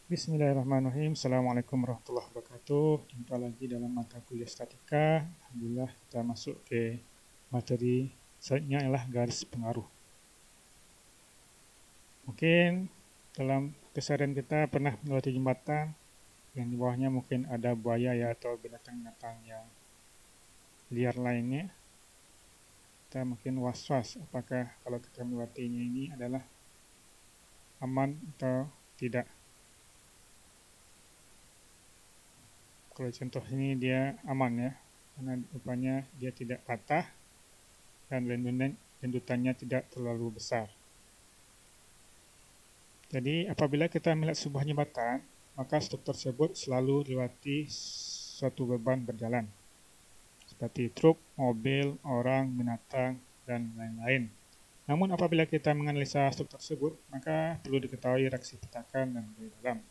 Bismillahirrahmanirrahim. Assalamualaikum warahmatullahi wabarakatuh. Jumpa lagi dalam mata kuliah statika. Alhamdulillah kita masuk ke materi selanjutnya ialah garis pengaruh. Mungkin dalam keseharian kita pernah melewati jembatan yang di bawahnya mungkin ada buaya ya atau binatang-binatang yang liar lainnya. Kita mungkin was-was apakah kalau kita melewatinya ini adalah aman atau tidak. Kalau contoh ini dia aman ya, karena rupanya dia tidak patah dan lendutannya tidak terlalu besar. Jadi apabila kita melihat sebuah jembatan, maka struktur tersebut selalu dilewati suatu beban berjalan, seperti truk, mobil, orang, binatang, dan lain-lain. Namun apabila kita menganalisa struktur tersebut, maka perlu diketahui reaksi petakan dan gaya dalam.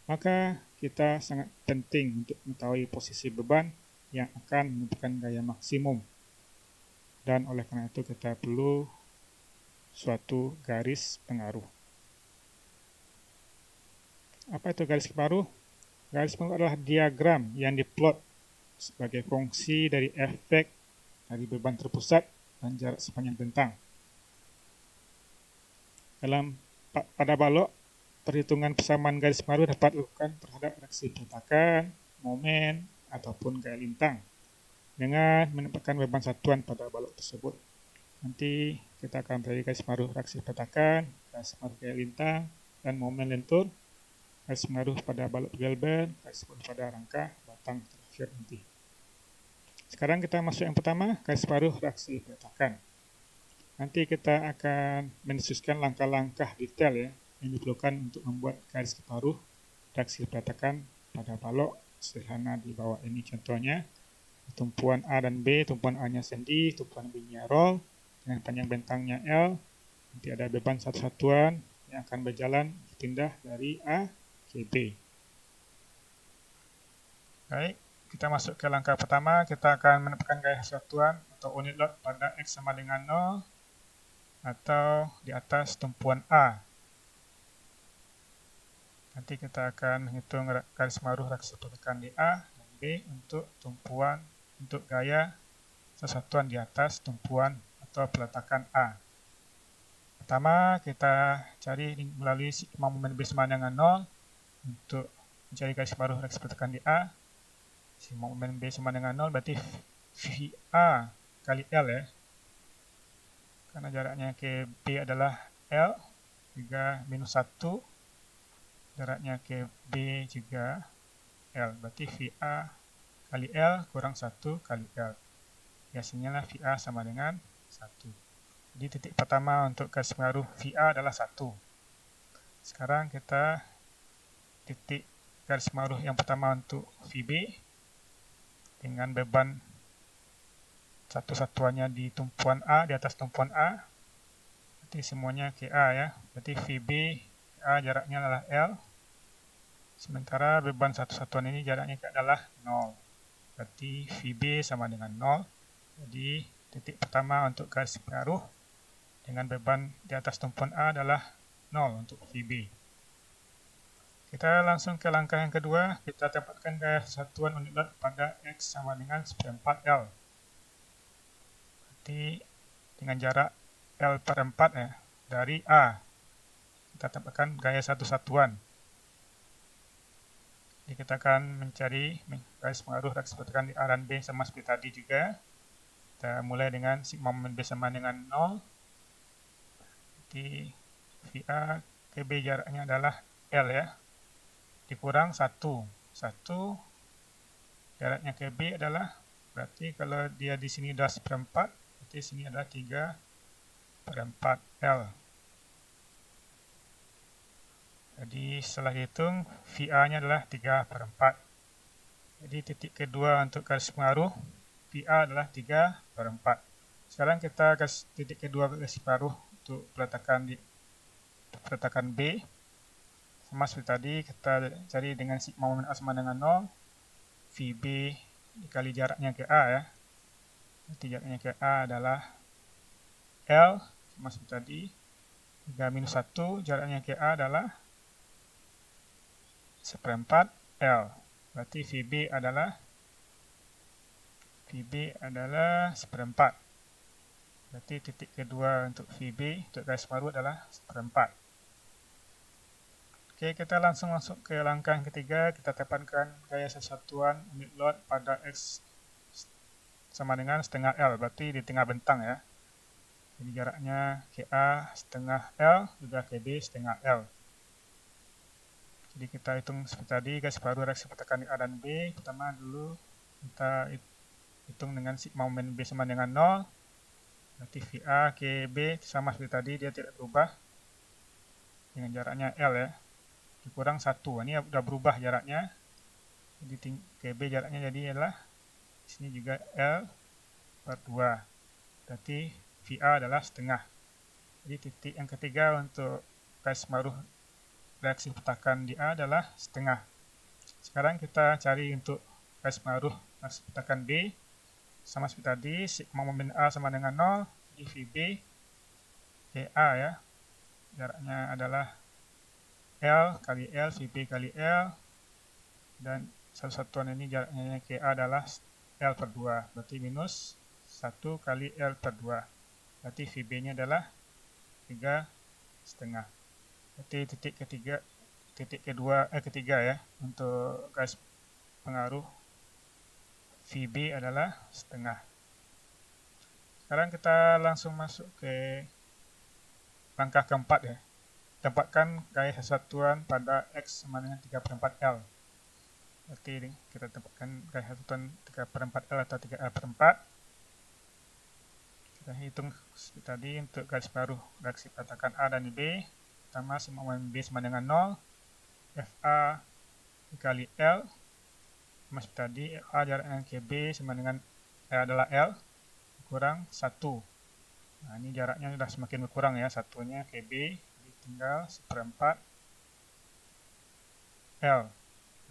Maka kita sangat penting untuk mengetahui posisi beban yang akan menentukan gaya maksimum. Dan oleh karena itu kita perlu suatu garis pengaruh. Apa itu garis pengaruh? Garis pengaruh adalah diagram yang diplot sebagai fungsi dari efek dari beban terpusat dan jarak sepanjang bentang. Pada balok, perhitungan persamaan garis pengaruh dapat dilakukan terhadap reaksi peletakan, momen, ataupun gaya lintang dengan menempatkan beban satuan pada balok tersebut. Nanti kita akan pelajari garis pengaruh reaksi peletakan, garis pengaruh gaya lintang, dan momen lentur, garis pengaruh pada balok galban, garis pengaruh pada rangka batang terakhir nanti. Sekarang kita masuk yang pertama, garis pengaruh reaksi peletakan. Nanti kita akan mendiskusikan langkah-langkah detail ya yang diperlukan untuk membuat garis pengaruh reaksi peletakan pada balok sederhana di bawah ini. Contohnya tumpuan A dan B, tumpuan A-nya sendi, tumpuan B-nya roll dengan panjang bentangnya L. Nanti ada beban satu satuan yang akan berjalan berpindah dari A ke B. Baik, kita masuk ke langkah pertama. Kita akan menetapkan gaya satuan atau unit load pada X sama dengan 0 atau di atas tumpuan A. Nanti kita akan menghitung garis pengaruh reaksi peletakan di A dan B untuk gaya sesatuan di atas tumpuan atau peletakan A. Pertama, kita cari melalui sigma momen B sama dengan 0 untuk mencari garis pengaruh reaksi peletakan di A. Sigma momen B sama dengan 0 berarti VA kali L ya. Karena jaraknya ke B adalah L, juga minus 1. Jaraknya ke B juga L, berarti VA kali L kurang 1 kali L. Biasanya lah VA sama dengan 1. Jadi titik pertama untuk garis pengaruh VA adalah 1. Sekarang kita titik garis pengaruh yang pertama untuk VB dengan beban satu satuannya di tumpuan A, di atas tumpuan A. Berarti semuanya KA ya. Berarti VB A jaraknya adalah L. Sementara beban satu satuan ini jaraknya adalah 0. Berarti VB sama dengan 0. Jadi titik pertama untuk garis pengaruh dengan beban di atas tumpuan A adalah 0 untuk VB. Kita langsung ke langkah yang kedua. Kita tempatkan gaya satuan unit load pada X sama dengan 1/4 L. Berarti dengan jarak L per 4 ya, dari A. Kita tempatkan gaya satu satuan. Jadi kita akan mencari garis pengaruh reaksi peletakan di A dan B sama seperti tadi juga. Kita mulai dengan sigma momen B sama dengan 0. Jadi VA ke B jaraknya adalah L ya. Dikurang 1. 1 jaraknya ke B adalah, berarti kalau dia di sini sudah 1/4, berarti sini adalah 3/4 L. Jadi setelah dihitung, VA-nya adalah 3/4. Jadi titik kedua untuk garis pengaruh, VA adalah 3/4. Sekarang kita titik kedua garis pengaruh untuk peletakan B. Sama seperti tadi, kita cari dengan sigma momen A sama dengan 0. VB dikali jaraknya ke A ya. Jadi jaraknya ke A adalah L, sama seperti tadi. 3 minus 1, jaraknya ke A adalah seperempat L. Berarti VB adalah seperempat. Berarti titik kedua untuk VB, untuk garis paruh adalah seperempat. Oke, kita langsung masuk ke langkah yang ketiga. Kita tekankan gaya sesatuan unit load pada X sama dengan setengah L. Berarti di tengah bentang ya. Jadi jaraknya KA setengah L, juga KB setengah L. Jadi kita hitung seperti tadi, garis paruh reaksi pertekan di A dan B. Pertama dulu kita hitung dengan sigma momen B sama dengan 0. Berarti VA, KB sama seperti tadi, dia tidak berubah. Dengan jaraknya L ya. Dikurang 1. Ini sudah berubah jaraknya. Jadi KB jaraknya jadi adalah di sini juga L per 2. Berarti VA adalah setengah. Jadi titik yang ketiga untuk garis paruh reaksi pertakan di A adalah setengah. Sekarang kita cari untuk garis paruh reaksi pertakan B. Sama seperti tadi, sigma momen A sama dengan 0. Jadi VB KA ya. Jaraknya adalah L kali L, VB kali L. Dan satu-satuan ini jaraknya KA adalah L per 2. Berarti minus 1 kali L per 2. Berarti VB-nya adalah 3,5. Berarti titik ketiga ya untuk garis pengaruh VB adalah setengah. Sekarang kita langsung masuk ke langkah keempat ya. Tempatkan gaya sesatuan pada X sama dengan 3/4 L. Berarti kita tempatkan gaya sesatuan 3/4 L atau 3L per 4. Kita hitung seperti tadi untuk garis paruh reaksi pertakan A dan B. Pertama, sigma momen B sama dengan 0. FA dikali L. Sama seperti tadi, FA jaraknya KB sama dengan adalah L. Kurang 1. Nah, ini jaraknya sudah semakin berkurang ya. Satunya KB. Jadi tinggal seperempat L.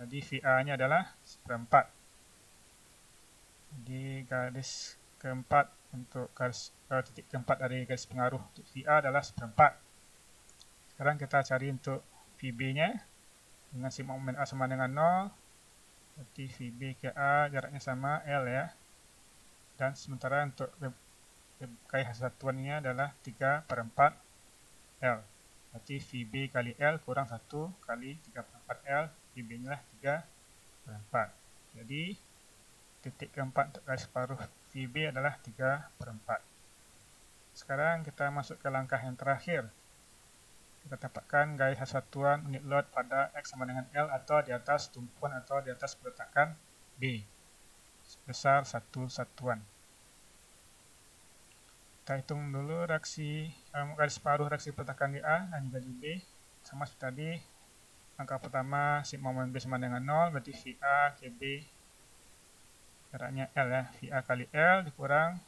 Jadi VA-nya adalah seperempat. Jadi garis keempat untuk titik keempat dari garis pengaruh untuk VA adalah seperempat. Sekarang kita cari untuk VB-nya dengan sigma momen A sama dengan 0. Berarti VB ke A jaraknya sama L ya. Dan sementara untuk gaya satuannya adalah 3/4 L. Berarti VB kali L kurang 1 kali 3/4 L. VB-nya lah 3/4. Jadi titik keempat untuk garis paruh VB adalah 3/4. Sekarang kita masuk ke langkah yang terakhir. Kita dapatkan gaya satuan unit load pada X sama dengan L atau di atas tumpuan atau di atas peletakan B sebesar 1 satuan. Kita hitung dulu reaksi garis paruh reaksi peletakan di A dan juga di B. Sama seperti tadi, angka pertama sigma momen B sama dengan 0, berarti VA KB jaraknya L ya. VA kali L dikurang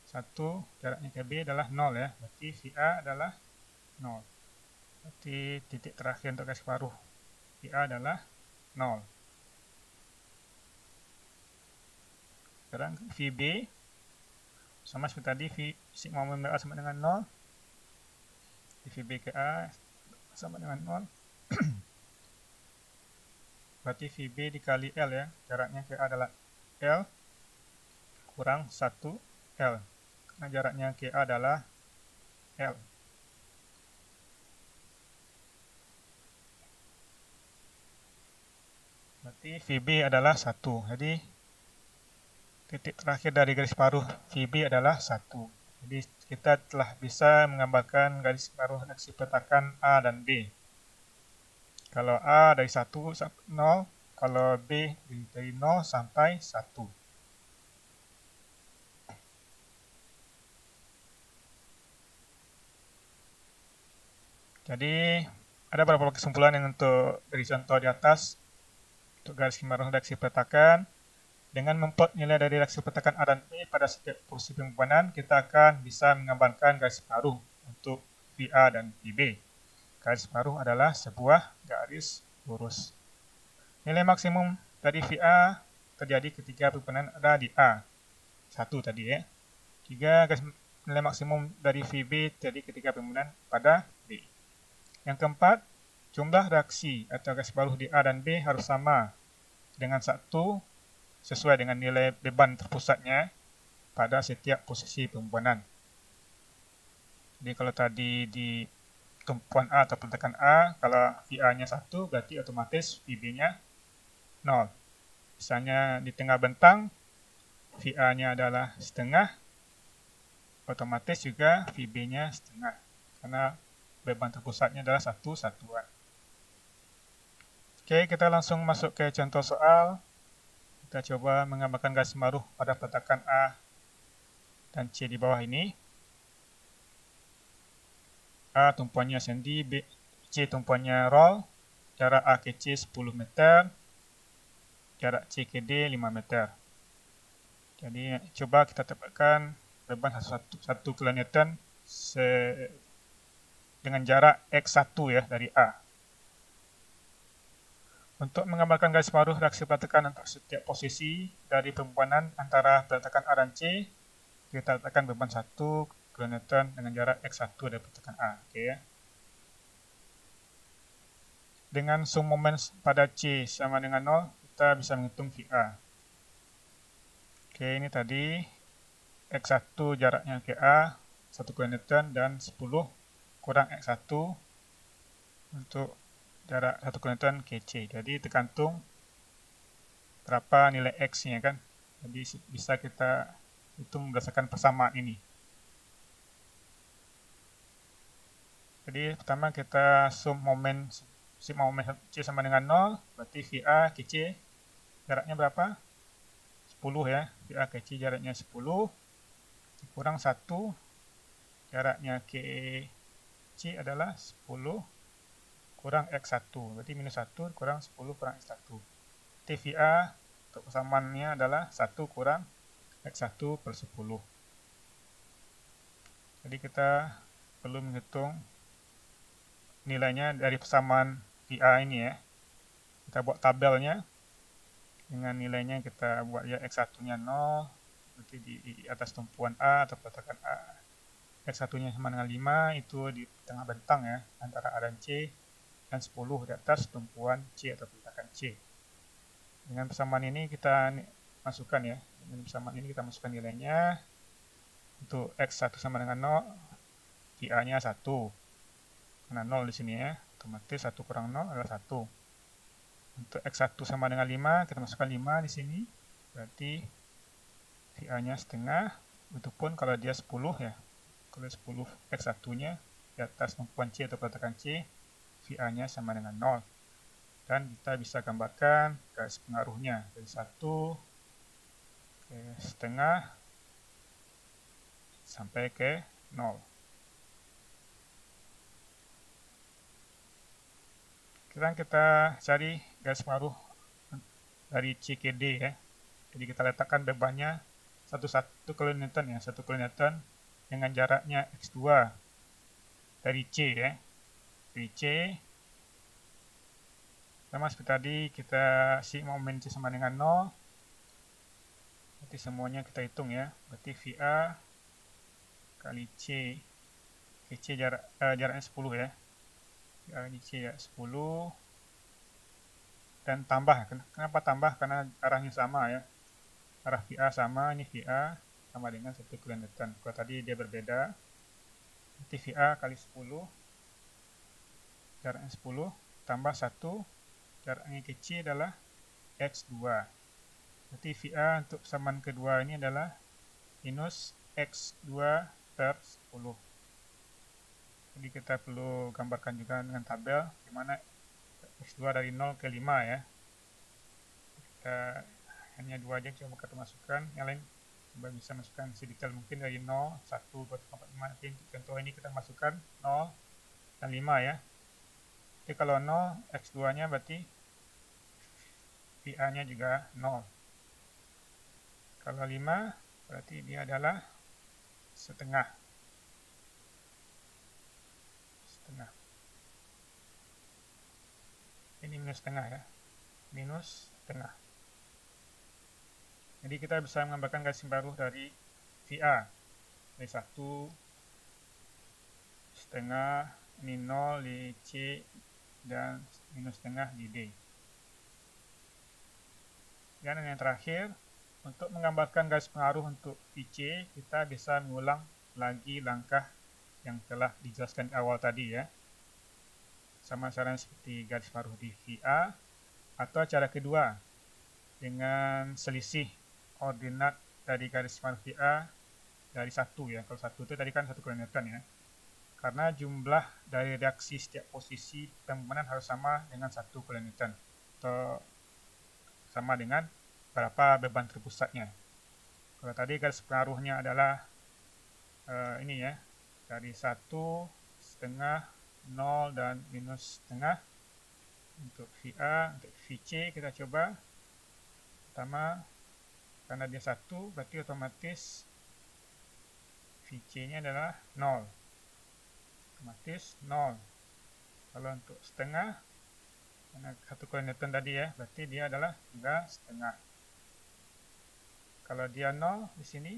1, jaraknya KB adalah 0 ya. Berarti VA adalah 0. Berarti titik terakhir untuk garis paruh VA adalah 0. Sekarang VB sama seperti tadi, sigma momen A sama dengan 0. VB ke A sama dengan 0. Berarti VB dikali L ya. Jaraknya ke A adalah L kurang 1 L. Karena jaraknya ke A adalah L. Berarti VB adalah 1. Jadi titik terakhir dari garis paruh VB adalah 1. Jadi kita telah bisa menggambarkan garis paruh reaksi peletakan A dan B. Kalau A dari 1 sampai 0, kalau B dari 0 sampai 1. Jadi ada beberapa kesimpulan yang untuk dari contoh di atas. Untuk garis paruh reaksi peletakan, dengan memplot nilai dari reaksi peletakan A dan B pada setiap posisi pembuanan, kita akan bisa menggambarkan garis paruh untuk VA dan VB. Garis paruh adalah sebuah garis lurus. Nilai maksimum dari VA terjadi ketika pembuanan ada di A. 1 tadi ya. 3, nilai maksimum dari VB terjadi ketika pembuanan pada B. Yang keempat, jumlah reaksi atau garis baruh di A dan B harus sama dengan 1 sesuai dengan nilai beban terpusatnya pada setiap posisi pembuanan. Jadi kalau tadi di tumpuan A atau peletakan A, kalau VA-nya 1 berarti otomatis VB-nya 0. Misalnya di tengah bentang, VA-nya adalah setengah, otomatis juga VB-nya setengah, karena beban terpusatnya adalah 1 satuan. Oke, kita langsung masuk ke contoh soal. Kita coba menggambarkan garis maruh pada peletakan A dan C di bawah ini. A tumpuannya sendi, C tumpuannya roll, jarak A ke C 10 meter, jarak C ke D 5 meter. Jadi coba kita dapatkan beban 1 kN dengan jarak X1 ya dari A. Untuk menggambarkan garis maruh reaksi peletakan untuk setiap posisi dari pembuanan antara peletakan A dan C, kita letakkan beban 1 kN dengan jarak X1 dari peletakan A. Oke ya. Dengan sum momen pada C sama dengan 0, kita bisa menghitung VA. Oke, ini tadi X1 jaraknya ke A, 1 kN dan 10 kurang X1 untuk jarak 1 kN ke C. Jadi tergantung berapa nilai X-nya kan. Jadi bisa kita hitung berdasarkan persamaan ini. Jadi pertama kita sum momen C sama dengan 0, berarti VA ke C jaraknya berapa? 10 ya. VA ke C jaraknya 10 kurang 1, jaraknya ke C adalah 10 kurang X1, berarti minus 1 kurang 10 kurang X1. VA untuk persamaannya adalah 1 kurang X1 per 10. Jadi kita perlu menghitung nilainya dari persamaan VA ini ya. Kita buat tabelnya. Dengan nilainya kita buat ya X1-nya 0, berarti di atas tumpuan A atau peletakan A. X1-nya sama dengan 5, itu di tengah bentang ya, antara A dan C, dan 10 di atas tumpuan C atau peletakan C. Dengan persamaan ini kita masukkan ya, dengan persamaan ini kita masukkan nilainya. Untuk X1 sama dengan 0, VA-nya 1. Karena 0 di sini ya, otomatis 1 kurang 0 adalah 1. Untuk X1 sama dengan 5, kita masukkan 5 di sini, berarti VA-nya setengah, itu pun kalau dia 10 ya, kalau 10 X1-nya di atas tumpuan C atau peletakan C, VA-nya sama dengan 0. Dan kita bisa gambarkan garis pengaruhnya dari 1 ke setengah sampai ke 0. Sekarang kita cari garis pengaruh dari C ke D ya. Jadi kita letakkan bebannya 1 kN ya, 1 kN dengan jaraknya X2 dari C ya. Dari C sama seperti tadi, kita sigma momen C sama dengan 0. Berarti semuanya kita hitung ya. Berarti VA kali C, ke C jaraknya 10 ya. VA kali C ya 10. Dan tambah, kenapa tambah? Karena arahnya sama ya. Arah VA sama, ini VA sama dengan 1 kN. Kalau tadi dia berbeda, berarti VA kali 10, jaraknya 10, tambah 1, jaraknya ke C adalah X2. Berarti VA untuk persamaan kedua ini adalah minus X2 per 10. Jadi kita perlu gambarkan juga dengan tabel, di mana X2 dari 0 ke 5 ya. Kita hanya 2 aja coba kita masukkan, yang lain coba bisa masukkan sedetail mungkin dari 0, 1, 2, 3, 4, 5. Nanti untuk contoh ini kita masukkan 0 dan 5 ya. Jadi kalau 0, X2-nya berarti VA-nya juga 0. Kalau 5, berarti dia adalah setengah. Ini minus setengah ya. Minus setengah. Jadi kita bisa menambahkan garis baru dari VA. Dari 1 setengah, ini 0 di C dan minus setengah di D. Dan yang terakhir, untuk menggambarkan garis pengaruh untuk VC, kita bisa mengulang lagi langkah yang telah dijelaskan di awal tadi ya. Sama caranya seperti garis pengaruh di VA, atau cara kedua, dengan selisih koordinat dari garis pengaruh VA dari 1 ya. Kalau 1 itu tadi kan 1 kN ya. Karena jumlah dari reaksi setiap posisi pembebanan harus sama dengan 1 kN atau sama dengan berapa beban terpusatnya. Kalau tadi garis pengaruhnya adalah ini ya, dari 1, setengah, 0, dan minus setengah. Untuk VA, untuk VC kita coba. Pertama, karena dia 1, berarti otomatis VC-nya adalah 0. Otomatis 0. Kalau untuk setengah, karena 1 kN tadi ya, berarti dia adalah juga setengah. Kalau dia 0 di sini,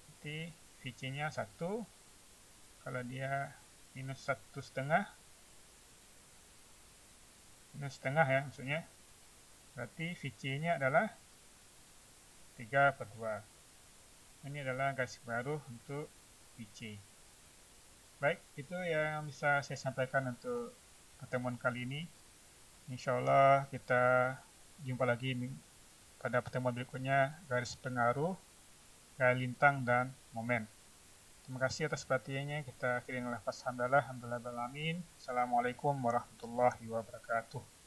berarti VC-nya 1. Kalau dia minus 1 setengah, minus setengah ya maksudnya, berarti VC-nya adalah 3/2. Ini adalah garis pengaruh untuk VC. Baik, itu yang bisa saya sampaikan untuk pertemuan kali ini. Insya Allah kita jumpa lagi pada pertemuan berikutnya, garis pengaruh, gaya lintang, dan momen. Terima kasih atas perhatiannya. Kita akhiri dengan lafaz hamdalah. Alhamdulillah. Assalamualaikum warahmatullahi wabarakatuh.